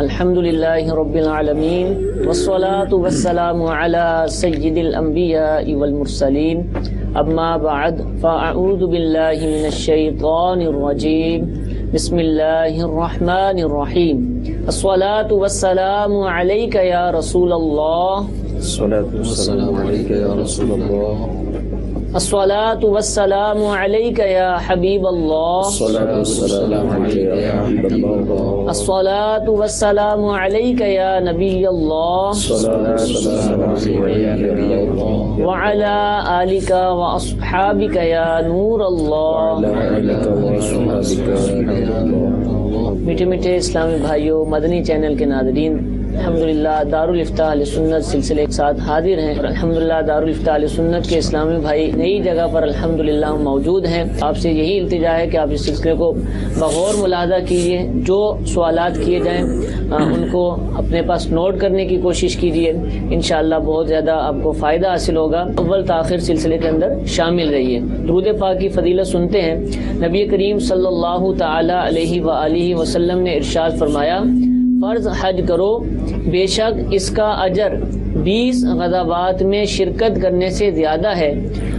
الحمدللہ رب العالمین والصلاة والسلام علی سید الانبیاء والمرسلین اما بعد فاعوذ باللہ من الشیطان الرجیم بسم اللہ الرحمن الرحیم الصلاة والسلام علیک یا رسول اللہ الصلاة والسلام علیک یا رسول اللہ الصلاة والسلام علیک یا حبیب اللہ الصلاة والسلام علیک یا حبیب اللہ الصلاة والسلام علیک یا نبی اللہ الصلاة والسلام علیک یا نبی اللہ وعلى آلک واصحابک یا نور اللہ. وعلی آلک واصحابک یا نور اللہ. میٹھے میٹھے اسلامی بھائیوں، مدنی چینل کے ناظرین، الحمدللہ دارالفتاح اہل سنت سلسلے کے ساتھ حاضر ہیں. الحمدللہ دارالفتاح اہل سنت کے اسلامی بھائی نئی جگہ پر الحمدللہ موجود ہیں. آپ سے یہی التجا ہے کہ آپ اس سلسلے کو بغور ملاحظہ کیجیے. جو سوالات کیے جائیں ان کو اپنے پاس نوٹ کرنے کی کوشش کیجیے. انشاءاللہ بہت زیادہ آپ کو فائدہ حاصل ہوگا. اول تاخیر سلسلے کے اندر شامل رہیے. درود پاک کی فضیلت سنتے ہیں. نبی کریم صلی اللہ تعالی علیہ وآلہ وسلم نے ارشاد فرمایا، فرض حج کرو، بے شک اس کا اجر 20 غزوات میں شرکت کرنے سے زیادہ ہے،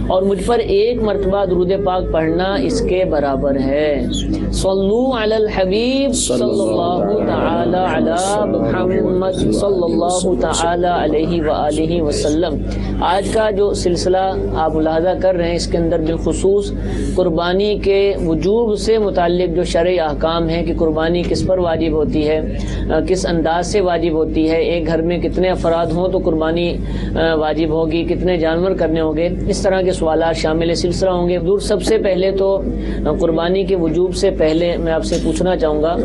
اور مجھ پر ایک مرتبہ درود پاک پڑھنا اس کے برابر ہے. صلو علی الحبیب صلی اللہ تعالی علی محمد صلی اللہ تعالی علیہ وآلہ وسلم. آج کا جو سلسلہ آپ ملاحظہ کر رہے ہیں، اس کے اندر بالخصوص قربانی کے وجوب سے متعلق جو شرعی احکام ہیں کہ قربانی کس پر واجب ہوتی ہے، کس انداز سے واجب ہوتی ہے، ایک گھر میں کتنے افراد ہوں تو قربانی واجب ہوگی، کتنے جانور کرنے ہوں گے، اس طرح کے سوالات شامل سلسلہ ہوں گے. سب سے پہلے تو قربانی کے وجوب سے پہلے میں آپ سے پوچھنا چاہوں گا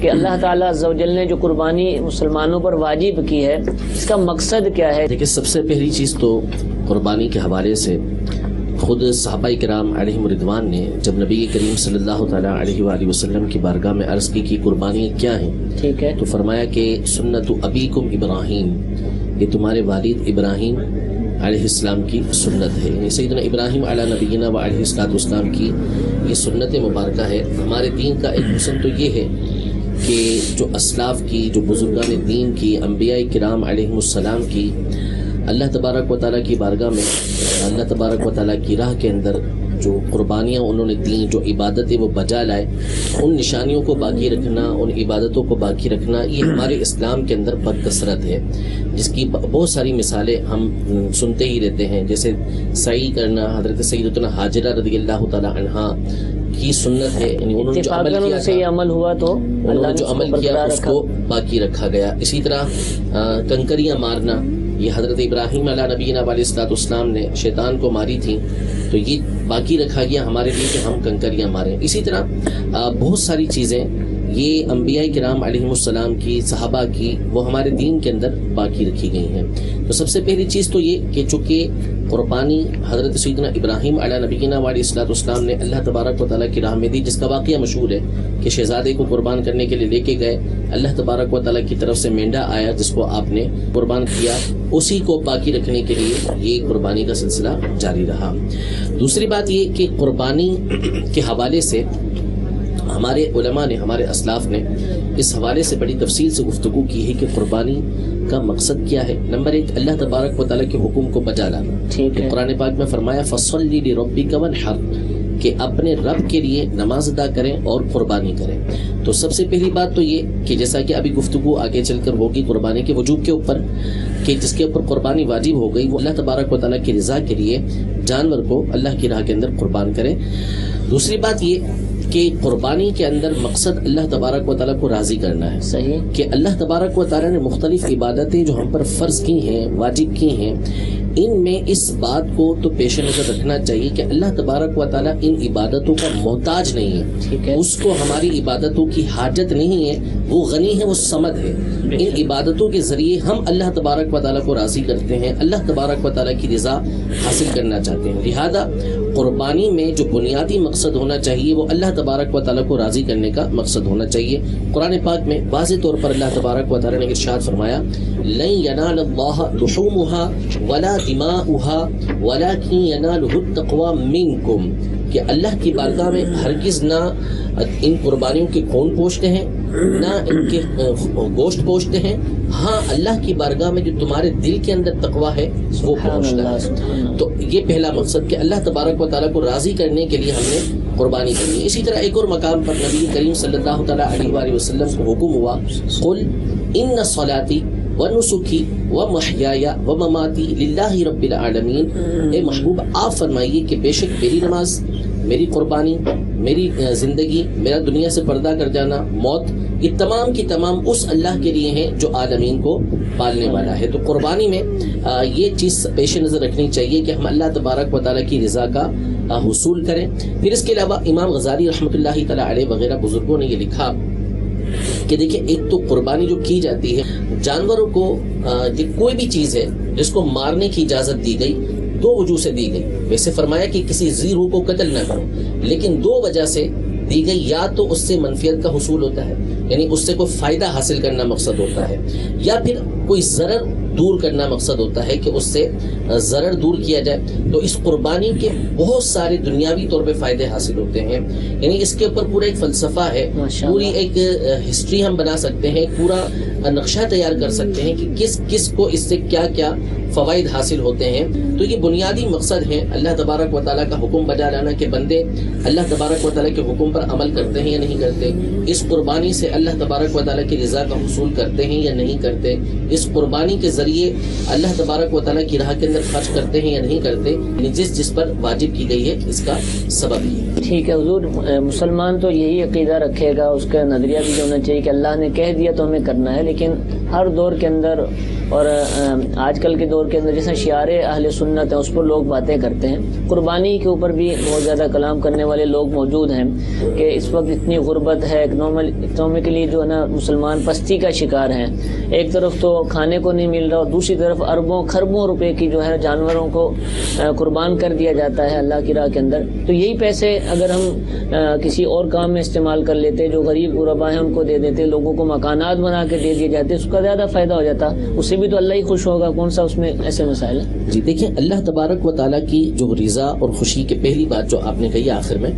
کہ اللہ تعالیٰ عز و جل نے جو قربانی مسلمانوں پر واجب کی ہے، اس کا مقصد کیا ہے؟ دیکھیں، سب سے پہلی چیز تو قربانی کے حوالے سے خود صحابہ کرام علیہم رضوان نے جب نبی کریم صلی اللہ تعالیٰ علیہ وآلہ وسلم کی بارگاہ میں عرض کی قربانی کیا ہیں، ٹھیک ہے، تو فرمایا کہ سنت ابیکم ابراہیم، یہ تمہارے والد ابراہیم علیہ السلام کی سنت ہے. یعنی سیدنا ابراہیم علی نبینا و علیہ السلام کی یہ سنت مبارکہ ہے. ہمارے دین کا ایک حسن تو یہ ہے کہ جو اسلاف کی، جو بزرگان دین کی، انبیاء کرام علیہم السلام کی، اللہ تبارک و تعالیٰ کی بارگاہ میں، اللہ تبارک و تعالیٰ کی راہ کے اندر جو قربانیاں انہوں نے دیں، جو عبادتیں وہ بجا لائے، ان نشانیوں کو باقی رکھنا، ان عبادتوں کو باقی رکھنا، یہ ہمارے اسلام کے اندر بدکثرت ہے، جس کی بہت ساری مثالیں ہم سنتے ہی رہتے ہیں. جیسے سعی کرنا، حضرت سیدتنا حاجرہ رضی اللہ تعالی عنہا کی سنت ہے، یعنی انہوں نے جو عمل کیا سے یہ عمل ہوا تو انہوں نے جو عمل کیا اس کو باقی رکھا گیا. اسی طرح کنکریاں مارنا، یہ حضرت ابراہیم علیہ نبینا علیہ السلام نے شیطان کو ماری تھی، تو یہ باقی رکھا گیا ہمارے لیے کہ ہم کنکریاں ماریں. اسی طرح بہت ساری چیزیں یہ انبیاء کرام علیہم السلام کی، صحابہ کی، وہ ہمارے دین کے اندر باقی رکھی گئی ہیں. تو سب سے پہلی چیز تو یہ کہ چونکہ قربانی حضرت سیدنا ابراہیم علیہ نبینا علیہ السلام نے اللہ تبارک و تعالیٰ کی راہ میں دی، جس کا واقعہ مشہور ہے کہ شہزادے کو قربان کرنے کے لیے لے کے گئے، اللہ تبارک و تعالیٰ کی طرف سے مینڈا آیا جس کو آپ نے قربان کیا، اسی کو باقی رکھنے کے لیے یہ قربانی کا سلسلہ جاری رہا. دوسری بات یہ کہ قربانی کے حوالے سے ہمارے علماء نے، ہمارے اسلاف نے اس حوالے سے بڑی تفصیل سے گفتگو کی ہے کہ قربانی کا مقصد کیا ہے. نمبر 1، اللہ تبارک و تعالیٰ کے حکم کو بجا لانا. قرآن پاک میں فرمایا فَصَلِّ لِرَبِّكَ وَانْحَرْ، کہ اپنے رب کے لیے نماز ادا کریں اور قربانی کریں. تو سب سے پہلی بات تو یہ کہ جیسا کہ ابھی گفتگو آگے چل کر ہوگی قربانی کے وجوب کے اوپر، کہ جس کے اوپر قربانی واجب ہو گئی وہ اللہ تبارک و تعالیٰ کی رضا کے لیے جانور کو اللہ کی راہ کے اندر قربان کرے. دوسری بات یہ کہ قربانی کے اندر مقصد اللہ تبارک و تعالیٰ کو راضی کرنا ہے. صحیح کہ اللہ تبارک و تعالیٰ نے مختلف عبادتیں جو ہم پر فرض کی ہیں، واجب کی ہیں، ان میں اس بات کو تو پیش نظر رکھنا چاہیے کہ اللہ تبارک و تعالیٰ ان عبادتوں کا محتاج نہیں ہے، اس کو ہماری عبادتوں کی حاجت نہیں ہے، وہ غنی ہے، وہ صمد ہے. ان عبادتوں کے ذریعے ہم اللہ تبارک و تعالیٰ کو راضی کرتے ہیں، اللہ تبارک و تعالیٰ کی رضا حاصل کرنا چاہتے ہیں. لہذا قربانی میں جو بنیادی مقصد ہونا چاہیے وہ اللہ تبارک و تعالیٰ کو راضی کرنے کا مقصد ہونا چاہیے. قرآن پاک میں واضح طور پر اللہ تبارک و تعالیٰ نے ارشاد فرمایا لن ینال اللہ لحومها ولا دماؤها ولكن يناله التقوى منكم، کہ اللہ کی بارگاہ میں ہرگز نہ ان قربانیوں کے خون پوشتے ہیں نہ ان کے گوشت پوشتے ہیں. ہاں اللہ کی بارگاہ میں جو تمہارے دل کے اندر تقویٰ ہے وہ پہنچتا ہے. تو یہ پہلا مقصد کہ اللہ تبارک و تعالیٰ کو راضی کرنے کے لیے ہم نے قربانی کرنی ہے. اسی طرح ایک اور مقام پر نبی کریم صلی اللہ تعالیٰ علیہ وآلہ وسلم کو حکم ہوا قل ان صلاتی ونسکی ومحیایا ومماتی للہ رب العالمین. اے محبوب آپ فرمائیے کہ بے شک میری نماز، میری قربانی، میری زندگی، میرا دنیا سے پردہ کر جانا، موت، یہ تمام کی تمام اس اللہ کے لیے ہیں جو عالمین کو پالنے والا ہے. تو قربانی میں یہ چیز پیش نظر رکھنی چاہیے کہ ہم اللہ تبارک و تعالیٰ کی رضا کا حصول کریں. پھر اس کے علاوہ امام غزالی رحمۃ اللہ تعالیٰ علیہ وغیرہ بزرگوں نے یہ لکھا کہ دیکھیں ایک تو قربانی جو کی جاتی ہے جانوروں کو کوئی بھی چیز ہے جس کو مارنے کی اجازت دی گئی دو وجوہ سے دی گئی. ویسے فرمایا کہ کسی ذی روح کو قتل نہ کرو، لیکن دو وجہ سے دی گئی. یا تو اس سے منفیت کا حصول ہوتا ہے، یعنی اس سے کوئی فائدہ حاصل کرنا مقصد ہوتا ہے، یا پھر کوئی ضرر دور کرنا مقصد ہوتا ہے کہ اس سے ضرر دور کیا جائے. تو اس قربانی کے بہت سارے دنیاوی طور پہ فائدے حاصل ہوتے ہیں. یعنی اس کے اوپر پورا ایک فلسفہ ہے، پوری ایک ہسٹری ہم بنا سکتے ہیں، پورا نقشہ تیار کر سکتے ہیں کہ کس کس کو اس سے کیا کیا فوائد حاصل ہوتے ہیں. تو یہ بنیادی مقصد ہے اللہ تبارک و تعالیٰ کا حکم بجا لانا کہ بندے اللہ تبارک و تعالیٰ کے حکم پر عمل کرتے ہیں یا نہیں کرتے، اس قربانی سے اللہ تبارک و تعالیٰ کی رضا کا حصول کرتے ہیں یا نہیں کرتے، اس قربانی کے ذریعے اللہ تبارک و تعالیٰ کی راہ کے اندر خرچ کرتے ہیں یا نہیں کرتے. یعنی جس پر واجب کی گئی ہے اس کا سبب یہ ہے. ٹھیک ہے حضور، مسلمان تو یہی عقیدہ رکھے گا، اس کا نظریہ بھی ہونا چاہیے کہ اللہ نے کہہ دیا تو ہمیں کرنا ہے. لیکن ہر دور کے اندر اور آج کل کے دور کے اندر جیسا شعار اہل سنت ہے اس پر لوگ باتیں کرتے ہیں. قربانی کے اوپر بھی بہت زیادہ کلام کرنے والے لوگ موجود ہیں کہ اس وقت اتنی غربت ہے، اکنامکلی جو ہے نا مسلمان پستی کا شکار ہیں. ایک طرف تو کھانے کو نہیں مل رہا اور دوسری طرف اربوں خربوں روپے کی جو ہے جانوروں کو قربان کر دیا جاتا ہے اللہ کی راہ کے اندر. تو یہی پیسے اگر ہم کسی اور کام میں استعمال کر لیتے، جو غریب غربا ہیں ان کو دے دیتے، لوگوں کو مکانات بنا کے دے دیے جاتے، اس کا زیادہ فائدہ ہو جاتا. اس سے بھی تو اللہ ہی خوش ہوگا، کون سا اس میں ایسے مسائل ہیں. جی دیکھیں، اللہ تبارک و تعالیٰ کی جو رضا اور خوشی کے پہلی بات جو آپ نے کہی آخر میں،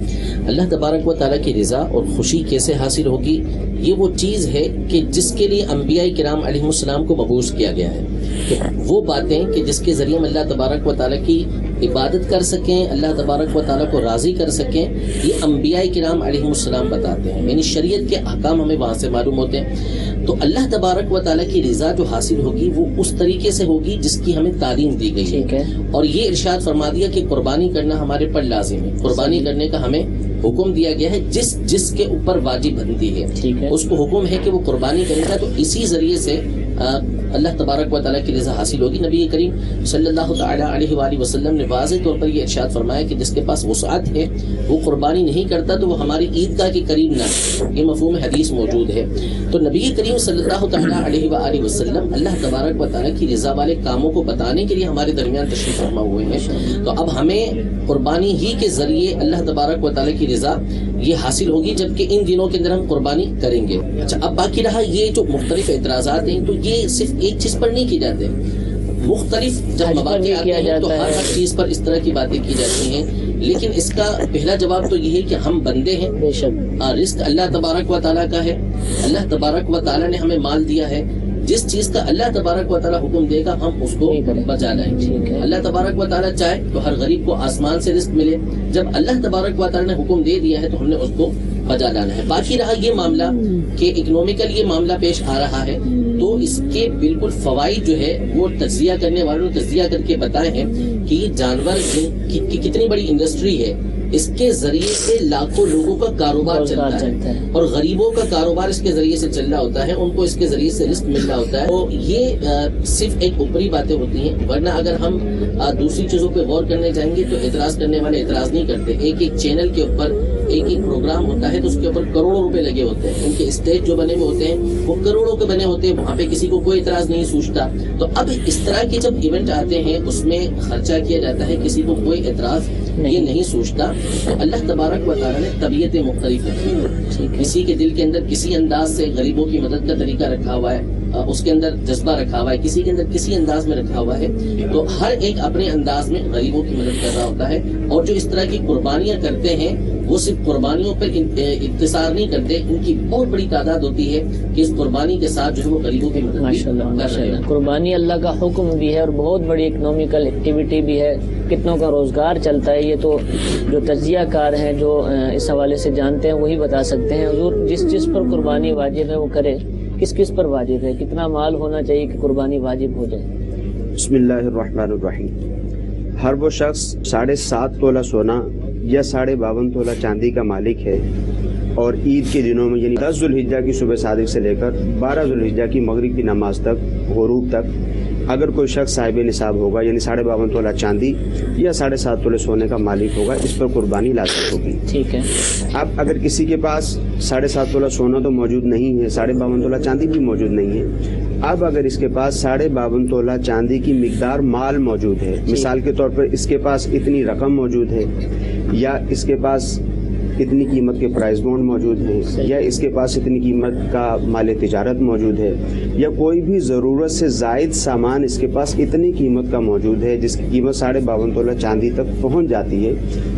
اللہ تبارک و تعالیٰ کی رضا اور خوشی کیسے حاصل ہوگی؟ یہ وہ چیز ہے کہ جس کے لیے انبیاء کرام علیہ السلام کو مبعوث کیا گیا ہے، کہ وہ باتیں کہ جس کے ذریعے ہم اللہ تبارک و تعالیٰ کی عبادت کر سکیں، اللہ تبارک و تعالیٰ کو راضی کر سکیں، یہ انبیاء کرام علیہ السلام بتاتے ہیں. یعنی شریعت کے احکام ہمیں وہاں سے معلوم ہوتے ہیں. تو اللہ تبارک و تعالیٰ کی رضا جو حاصل ہوگی وہ اس طریقے سے ہوگی جس کی ہمیں تعلیم دی گئی ہے. اور یہ ارشاد فرما دیا کہ قربانی کرنا ہمارے پر لازم ہے، قربانی کرنے کا ہمیں حکم دیا گیا ہے. جس کے اوپر واجب بنتی ہے اس کو حکم ہے کہ وہ قربانی کرے گا. تو اسی ذریعے سے اللہ تبارک و تعالیٰ کی رضا حاصل ہوگی. نبی کریم صلی اللہ تعالیٰ علیہ وآلہ وسلم نے واضح طور پر یہ ارشاد فرمایا کہ جس کے پاس وسعت ہے وہ قربانی نہیں کرتا تو وہ ہماری عیدگاہ کے قریب نہ. یہ مفہوم حدیث موجود ہے. تو نبی کریم صلی اللہ تعالیٰ علیہ وآلہ وسلم اللہ تبارک و تعالیٰ کی رضا والے کاموں کو بتانے کے لیے ہمارے درمیان تشریف فرما ہوئے ہیں. تو اب ہمیں قربانی ہی کے ذریعے اللہ تبارک و تعالیٰ کی رضا یہ حاصل ہوگی، جبکہ ان دنوں کے اندر ہم قربانی کریں گے. اچھا، اب باقی رہا یہ جو مختلف اعتراضات ہیں، تو یہ صرف ایک چیز پر نہیں کی جاتے، مختلف جب مواقع آتے ہیں تو ہر چیز پر اس طرح کی باتیں کی جاتی ہیں. لیکن اس کا پہلا جواب تو یہ ہے کہ ہم بندے ہیں، رزق اللہ تبارک و تعالیٰ کا ہے. اللہ تبارک و تعالیٰ نے ہمیں مال دیا ہے، جس چیز کا اللہ تبارک و تعالیٰ حکم دے گا ہم اس کو بچا لائیں گے. اللہ تبارک و تعالیٰ چاہے تو ہر غریب کو آسمان سے رزق ملے، جب اللہ تبارک و تعالیٰ نے حکم دے دیا ہے تو ہم نے اس کو بچا لانا ہے. باقی رہا یہ معاملہ کہ اکنومیکل یہ معاملہ پیش آ رہا ہے، تو اس کے بالکل فوائد جو ہے وہ تجزیہ کرنے والوں نے تجزیہ کر کے بتائے ہیں کہ یہ جانور کی کتنی بڑی انڈسٹری ہے. اس کے ذریعے سے لاکھوں لوگوں کا کاروبار چلتا ہے اور غریبوں کا کاروبار اس کے ذریعے سے چل رہا ہوتا ہے، ان کو اس کے ذریعے سے رزق مل رہا ہوتا ہے. تو یہ صرف ایک اوپری باتیں ہوتی ہیں، ورنہ اگر ہم دوسری چیزوں پہ غور کرنے جائیں گے تو اعتراض کرنے والے اعتراض نہیں کرتے. ایک چینل کے اوپر ایک پروگرام ہوتا ہے تو اس کے اوپر کروڑوں روپے لگے ہوتے ہیں، ان کے اسٹیج جو بنے ہوئے ہوتے ہیں وہ کروڑوں کے بنے ہوتے ہیں، وہاں پہ کسی کو کوئی اعتراض نہیں سوچتا. تو اب اس طرح کے جب ایونٹ آتے ہیں اس میں خرچہ کیا جاتا ہے، کسی کو کوئی اعتراض یہ نہیں سوچتا. تو اللہ تبارک و تعالیٰ نے طبیعتیں مختلف رکھی ہیں، کسی کے دل کے اندر کسی انداز سے غریبوں کی مدد کا طریقہ رکھا ہوا ہے، اس کے اندر جذبہ رکھا ہوا ہے، کسی کے اندر کسی انداز میں رکھا ہوا ہے، تو ہر ایک اپنے انداز میں غریبوں کی مدد کر رہا ہوتا ہے. اور جو اس طرح کی قربانیاں کرتے ہیں وہ صرف قربانیوں پر اقتصار نہیں کرتے، ان کی بہت بڑی تعداد ہوتی ہے کہ اس قربانی کے ساتھ جو ہے وہ غریبوں کی مدد ماشاء اللہ کر رہے ہیں. قربانی اللہ کا حکم بھی ہے اور بہت بڑی اکنامیکل ایکٹیویٹی بھی ہے، کتنوں کا روزگار چلتا ہے. یہ تو جو تجزیہ کار ہیں جو اس حوالے سے جانتے ہیں وہی بتا سکتے ہیں. حضور جس پر قربانی واجب ہے وہ کرے، کس پر واجب ہے، کتنا مال ہونا چاہیے کہ قربانی واجب ہو جائے؟ بسم اللہ الرحمن الرحیم. ہر وہ شخص 7.5 تولہ سونا یا 52.5 تولہ چاندی کا مالک ہے اور عید کے دنوں میں یعنی 10 ذوالحجہ کی صبح صادق سے لے کر 12 ذوالحجہ کی مغرب کی نماز تک، غروب تک، اگر کوئی شخص صاحب نصاب ہوگا یعنی 52.5 تولہ چاندی یا 7.5 تولے سونے کا مالک ہوگا، اس پر قربانی لازم ہوگی. ٹھیک ہے. اب اگر کسی کے پاس 7.5 تولہ سونا تو موجود نہیں ہے، 52.5 تولہ چاندی بھی موجود نہیں ہے، اب اگر اس کے پاس 52.5 تولہ چاندی کی مقدار مال موجود ہے، مثال کے طور پر اس کے پاس اتنی رقم موجود ہے، یا اس کے پاس اتنی قیمت کے پرائز بانڈ موجود ہیں، یا اس کے پاس اتنی قیمت کا مال تجارت موجود ہے، یا کوئی بھی ضرورت سے زائد سامان اس کے پاس اتنی قیمت کا موجود ہے جس کی قیمت 52.5 تولہ چاندی تک پہنچ جاتی ہے،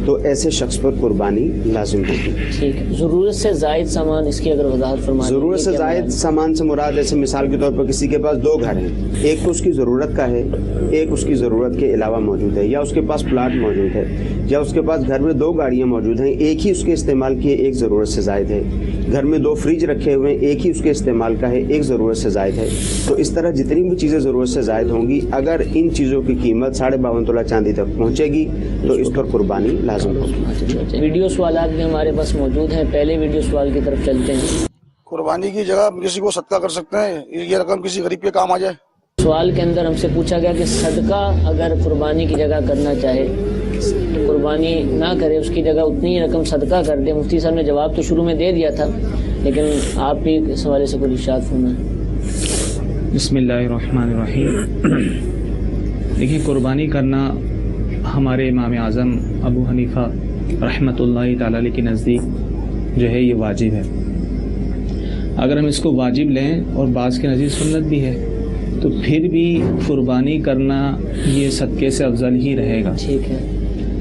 تو ایسے شخص پر قربانی لازم ہوگی. ٹھیک ہے. ضرورت سے زائد سامان، اس کی اگر وضاحت فرمائیں. ضرورت سے زائد سامان سے مراد ایسے مثال کے طور پر کسی کے پاس 2 گھر ہیں، ایک تو اس کی ضرورت کا ہے، ایک اس کی ضرورت کے علاوہ موجود ہے، یا اس کے پاس پلاٹ موجود ہے، یا اس کے پاس گھر میں 2 گاڑیاں موجود ہیں، ایک ہی اس کے استعمال کی ہے، ایک ضرورت سے زائد ہے، گھر میں 2 فریج رکھے ہوئے ہیں، ایک ہی اس کے استعمال کا ہے، ایک ضرورت سے زائد ہے. تو اس طرح جتنی بھی چیزیں ضرورت سے زائد ہوں گی، اگر ان چیزوں کی قیمت 52.5 تولہ چاندی تک پہنچے گی تو اس پر قربانی لازم ہوگی. ویڈیو سوالات بھی ہمارے پاس موجود ہیں، پہلے ویڈیو سوال کی طرف چلتے ہیں. قربانی کی جگہ کسی کو صدقہ کر سکتے ہیں، یہ رقم کسی غریب کے کام آ جائے. سوال کے اندر ہم سے پوچھا گیا کہ صدقہ اگر قربانی کی جگہ کرنا چاہے، قربانی نہ کرے، اس کی جگہ اتنی ہی رقم صدقہ کر دے. مفتی صاحب نے جواب تو شروع میں دے دیا تھا، لیکن آپ بھی اس حوالے سے کوئی ارشاد فرمائیں. بسم اللہ الرحمن الرحیم. دیکھیں، قربانی کرنا ہمارے امام اعظم ابو حنیفہ رحمۃ اللہ تعالی علیہ کے نزدیک جو ہے یہ واجب ہے. اگر ہم اس کو واجب لیں اور بعض کے نزدیک سنت بھی ہے، تو پھر بھی قربانی کرنا یہ صدقے سے افضل ہی رہے گا. ٹھیک ہے.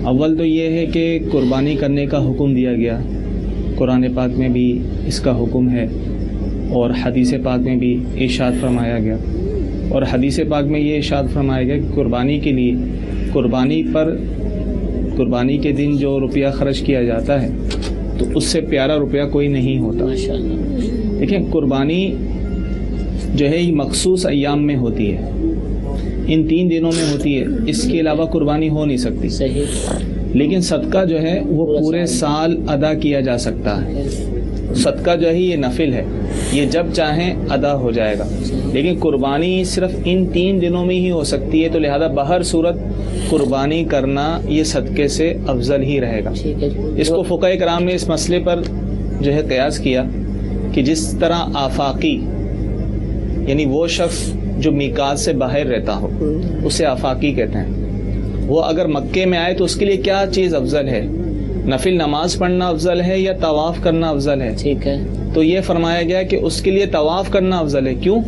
اول تو یہ ہے کہ قربانی کرنے کا حکم دیا گیا، قرآن پاک میں بھی اس کا حکم ہے اور حدیث پاک میں بھی ارشاد فرمایا گیا. اور حدیث پاک میں یہ ارشاد فرمایا گیا کہ قربانی کے لیے، قربانی کے دن جو روپیہ خرچ کیا جاتا ہے تو اس سے پیارا روپیہ کوئی نہیں ہوتا. دیکھیں، قربانی جو ہے یہ مخصوص ایام میں ہوتی ہے، ان 3 دنوں میں ہوتی ہے، اس کے علاوہ قربانی ہو نہیں سکتی. صحیح. لیکن صدقہ جو ہے وہ پورے سال ادا کیا جا سکتا ہے. صدقہ جو ہے یہ نفل ہے، یہ جب چاہیں ادا ہو جائے گا. لیکن قربانی صرف ان 3 دنوں میں ہی ہو سکتی ہے، تو لہذا بہر صورت قربانی کرنا یہ صدقے سے افضل ہی رہے گا. اس کو فقہاء کرام نے اس مسئلے پر جو ہے قیاس کیا کہ جس طرح آفاقی یعنی وہ شخص جو میقات سے باہر رہتا ہو اسے آفاقی کہتے ہیں، وہ اگر مکے میں آئے تو اس کے لیے کیا چیز افضل ہے، نفل نماز پڑھنا افضل ہے یا طواف کرنا افضل ہے؟ ٹھیک ہے. تو یہ فرمایا گیا کہ اس کے لیے طواف کرنا افضل ہے. کیوں؟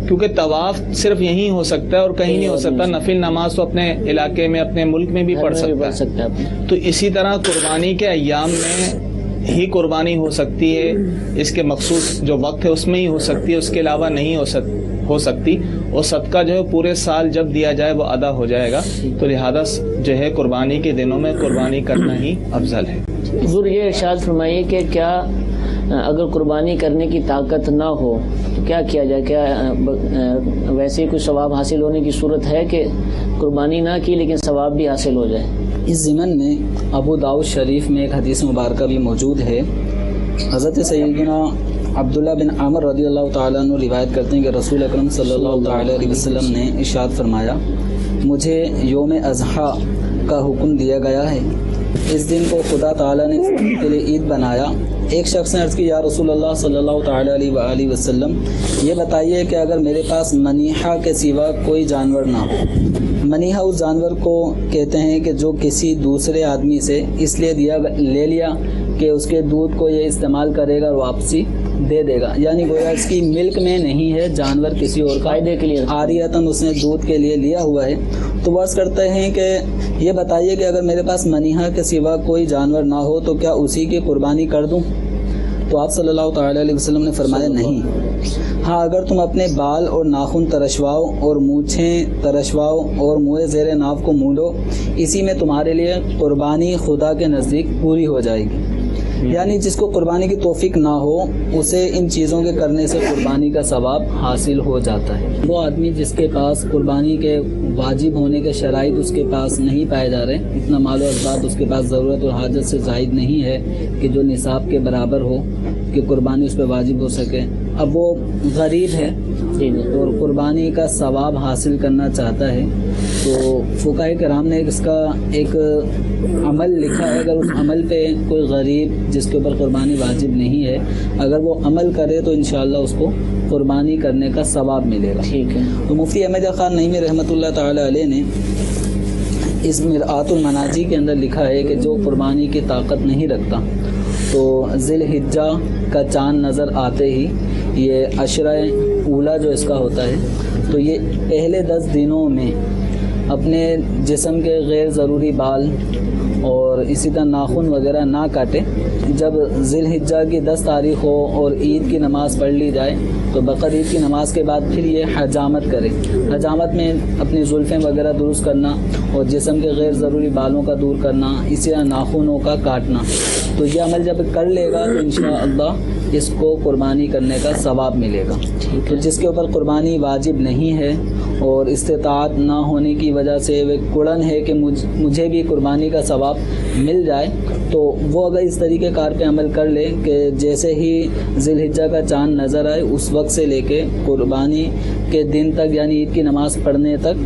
کیونکہ طواف صرف یہیں ہو سکتا ہے اور کہیں نہیں ہو سکتا. نفل نماز تو اپنے علاقے میں، اپنے ملک میں بھی پڑھ سکتا ہے. تو اسی طرح قربانی کے ایام میں ہی قربانی ہو سکتی ہے، اس کے مخصوص جو وقت ہے اس میں ہی ہو سکتی ہے، اس کے علاوہ نہیں ہو سکتی. اور صدقہ جو ہے پورے سال جب دیا جائے وہ ادا ہو جائے گا. تو لہذا جو ہے قربانی کے دنوں میں قربانی کرنا ہی افضل ہے. حضور یہ ارشاد فرمائیے کہ کیا اگر قربانی کرنے کی طاقت نہ ہو تو کیا کیا جائے؟ کیا ویسے ہی کوئی ثواب حاصل ہونے کی صورت ہے کہ قربانی نہ کی لیکن ثواب بھی حاصل ہو جائے؟ اس ضمن میں ابو داؤد شریف میں ایک حدیث مبارکہ بھی موجود ہے. حضرت سیدنا عبداللہ بن عامر رضی اللہ تعالیٰ عنہ روایت کرتے ہیں کہ رسول اکرم صلی اللہ تعالیٰ علیہ وسلم نے ارشاد فرمایا، مجھے یوم اضحیٰ کا حکم دیا گیا ہے. اس دن کو خدا تعالیٰ نے کے لیے عید بنایا. ایک شخص نے عرض کی، یا رسول اللہ صلی اللہ تعالیٰ علیہ وآلہ وسلم، یہ بتائیے کہ اگر میرے پاس منیحہ کے سوا کوئی جانور نہ ہو. منیحہ اس جانور کو کہتے ہیں کہ جو کسی دوسرے آدمی سے اس لیے لے لیا کہ اس کے دودھ کو یہ استعمال کرے گا اور واپسی دے دے گا، یعنی گویا اس کی ملک میں نہیں ہے، جانور کسی اور کا فائدے کے لیے عاریتاً اس نے دودھ کے لیے لیا ہوا ہے۔ تو وہ عرض کرتے ہیں کہ یہ بتائیے کہ اگر میرے پاس منیحہ کے سوا کوئی جانور نہ ہو تو کیا اسی کی قربانی کر دوں؟ تو آپ صلی اللہ تعالیٰ علیہ وسلم نے فرمایا نہیں، ہاں اگر تم اپنے بال اور ناخن ترشواؤ اور مونچھیں ترشواؤ اور منہ زیر ناف کو مونڈو، اسی میں تمہارے لیے قربانی خدا کے نزدیک پوری ہو جائے گی۔ یعنی جس کو قربانی کی توفیق نہ ہو اسے ان چیزوں کے کرنے سے قربانی کا ثواب حاصل ہو جاتا ہے۔ وہ آدمی جس کے پاس قربانی کے واجب ہونے کے شرائط اس کے پاس نہیں پائے جا رہے، اتنا مال و اسباب اس کے پاس ضرورت اور حاجت سے زائد نہیں ہے کہ جو نصاب کے برابر ہو کہ قربانی اس پہ واجب ہو سکے، اب وہ غریب ہے اور قربانی کا ثواب حاصل کرنا چاہتا ہے، تو فقہاء کرام نے اس کا ایک عمل لکھا ہے، اگر اس عمل پہ کوئی غریب جس کے اوپر قربانی واجب نہیں ہے اگر وہ عمل کرے تو انشاءاللہ اس کو قربانی کرنے کا ثواب ملے گا۔ ٹھیک ہے۔ تو مفتی احمد خان نعیمی رحمۃ اللہ تعالی علیہ نے اس مرآت المناجی کے اندر لکھا ہے کہ جو قربانی کی طاقت نہیں رکھتا تو ذی الحجہ کا چاند نظر آتے ہی، یہ عشرہ اولا جو اس کا ہوتا ہے، تو یہ پہلے 10 دنوں میں اپنے جسم کے غیر ضروری بال اور اسی طرح ناخن وغیرہ نہ کاٹے۔ جب ذی الحجہ کی 10 تاریخ ہو اور عید کی نماز پڑھ لی جائے تو بقرعید کی نماز کے بعد پھر یہ حجامت کرے۔ حجامت میں اپنی زلفیں وغیرہ درست کرنا اور جسم کے غیر ضروری بالوں کا دور کرنا، اسی طرح ناخنوں کا کاٹنا، تو یہ عمل جب کر لے گا تو انشاءاللہ اس کو قربانی کرنے کا ثواب ملے گا۔ تو جس کے اوپر قربانی واجب نہیں ہے اور استطاعت نہ ہونے کی وجہ سے وہ کڑن ہے کہ مجھے بھی قربانی کا ثواب مل جائے، تو وہ اگر اس طریقے کار پہ عمل کر لے کہ جیسے ہی ذی الحجہ کا چاند نظر آئے اس وقت سے لے کے قربانی کے دن تک یعنی عید کی نماز پڑھنے تک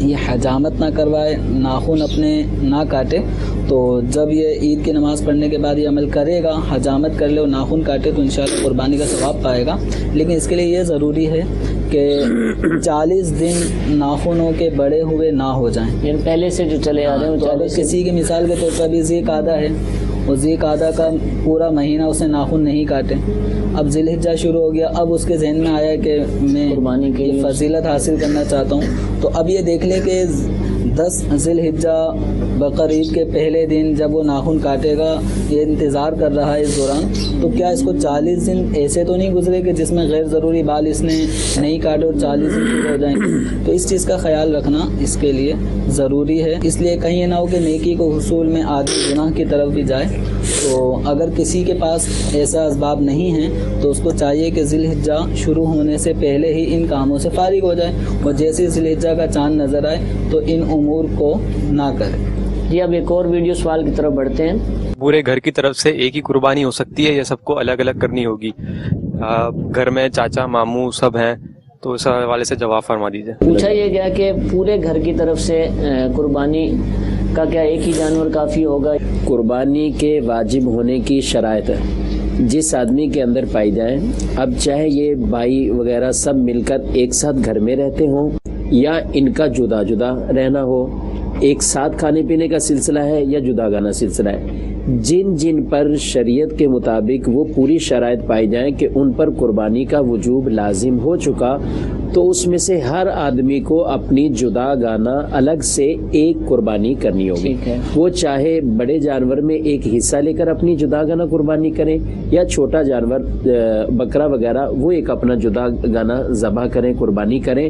یہ حجامت نہ کروائے، ناخن اپنے نہ کاٹے، تو جب یہ عید کی نماز پڑھنے کے بعد یہ عمل کرے گا، حجامت کر لے اور ناخن کاٹے تو انشاءاللہ قربانی کا ثواب پائے گا۔ لیکن اس کے لیے یہ ضروری ہے کہ 40 دن ناخنوں کے بڑے ہوئے نہ ہو جائیں، یعنی پہلے سے جو چلے آ رہے ہیں، تو اگر کسی کی مثال کے طور پر ابھی ذی قعدہ ہے اور ذی قعدہ کا پورا مہینہ اس نے ناخن نہیں کاٹے، اب ذی الحجہ شروع ہو گیا، اب اس کے ذہن میں آیا کہ میں قربانی کی فضیلت حاصل کرنا چاہتا ہوں، تو اب یہ دیکھ لے کہ 10 ذی الحجہ بقرعید کے پہلے دن جب وہ ناخن کاٹے گا، یہ انتظار کر رہا ہے اس دوران، تو کیا اس کو 40 دن ایسے تو نہیں گزرے کہ جس میں غیر ضروری بال اس نے نہیں کاٹے اور 40 دن پورے ہو جائیں گے؟ تو اس چیز کا خیال رکھنا اس کے لیے ضروری ہے، اس لیے کہیں نہ ہو کہ نیکی کو حصول میں آدمی گناہ کی طرف بھی جائے۔ تو اگر کسی کے پاس ایسا اسباب نہیں ہیں تو اس کو چاہیے کہ ذی الحجہ شروع ہونے سے پہلے ہی ان کاموں سے فارغ ہو جائے، اور جیسے ذی الحجہ کا چاند نظر آئے تو ان امور کو نہ کرے۔ جی اب ایک اور ویڈیو سوال کی طرف بڑھتے ہیں۔ پورے گھر کی طرف سے ایک ہی قربانی ہو سکتی ہے یا سب کو الگ الگ کرنی ہوگی؟ گھر میں چاچا ماموں سب ہیں تو اس حوالے سے جواب فرما دیجیے۔ پوچھا یہ گیا کہ پورے گھر کی طرف سے قربانی کا کیا ایک ہی جانور کافی ہوگا؟ قربانی کے واجب ہونے کی شرائط جس آدمی کے اندر پائی جائیں، اب چاہے یہ بھائی وغیرہ سب مل کر ایک ساتھ گھر میں رہتے ہوں یا ان کا جدا جدا رہنا ہو، ایک ساتھ کھانے پینے کا سلسلہ ہے یا جدا گانا سلسلہ ہے، جن جن پر شریعت کے مطابق وہ پوری شرائط پائی جائیں کہ ان پر قربانی کا وجوب لازم ہو چکا، تو اس میں سے ہر آدمی کو اپنی جدا گانا الگ سے ایک قربانی کرنی ہوگی۔ وہ چاہے بڑے جانور میں ایک حصہ لے کر اپنی جدا گانا قربانی کریں یا چھوٹا جانور بکرا وغیرہ وہ ایک اپنا جدا گانا ذبح کریں، قربانی کریں۔